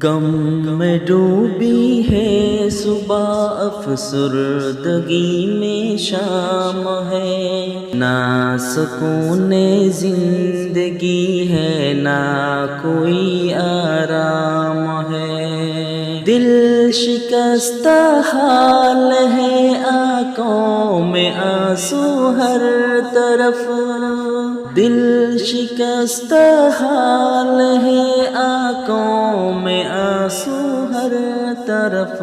غم میں ڈوبی ہے صبح، افسردگی میں شام ہے، نہ سکون زندگی ہے، نہ کوئی آرام ہے، دل شکستہ حال ہے، آنکھوں میں آنسو ہر طرف، دل شکستہ حال ہے، آنکھوں میں آنسو ہر طرف،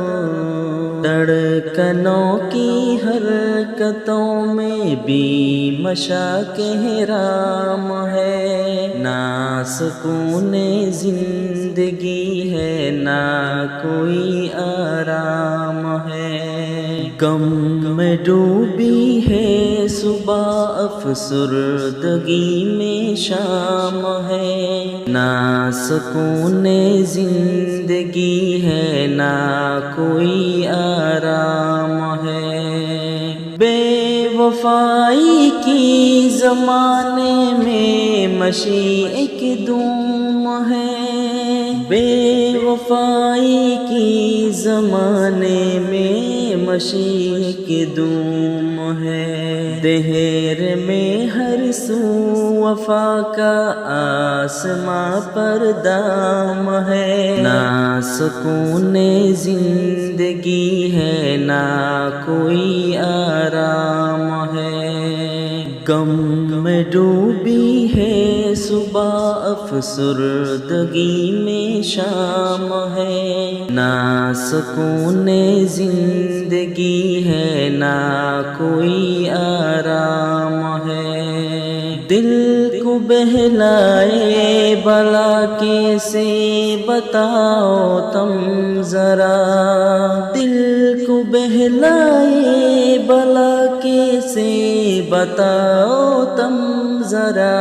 دھڑکنوں کی حرکتوں میں بھی مشاق حرام ہے، نہ سکون زندگی ہے، نہ کوئی آرام ہے، غم میں ڈوبی ہے صبح، افسردگی میں شام ہے، نہ سکون زندگی ہے، نہ کوئی آرام ہے، بے وفائی کی زمانے میں مشیق دھوم ہے، بے وفائی کی زمانے میں مشیق دھوم ہے، دہر میں ہر سو وفا کا آسماں پر دام ہے، نہ سکون زندگی ہے، نہ کوئی آرام ہے، غم میں ڈوبی ہے صبح، افسردگی میں شام ہے، نہ سکون زندگی ہے، نہ کوئی آرام ہے، دل کو بہلائے بلا کیسے بتاؤ تم ذرا، دل کو بہلائے بلا کیسے بتاؤ تم ذرا،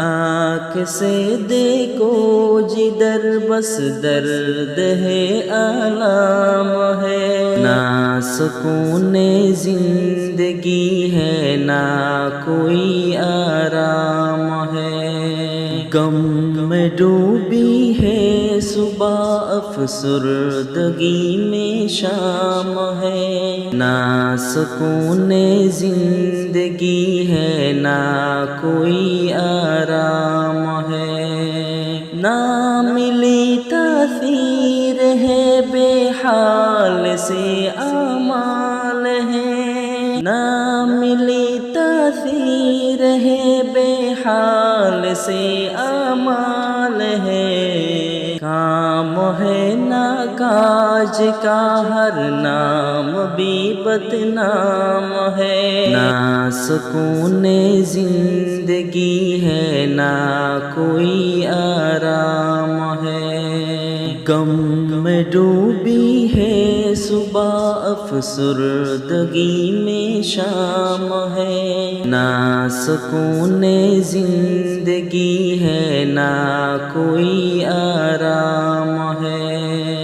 آنکھ سے دیکھو جدھر بس درد ہے، آلام ہے، نہ سکون زندگی ہے، نہ کوئی آرام ہے، غم میں ڈوبی ہے صبح، افسردگی میں شام ہے، نہ سکون زندگی ہے، نہ کوئی آرام ہے، نہ ملی تاثیر ہے، بے حال سے اعمال ہے، نہ ملی تاثیر ہے، بے حال سے اعمال ہے، کام ہے نہ کاج کا، ہر نام بھی بدنام ہے، نہ سکون زندگی ہے، نہ کوئی آرام ہے، غم میں ڈوبی ہے صبح، افسردگی میں شام ہے، نہ سکون زندگی ہے، نہ کوئی آرام ہے۔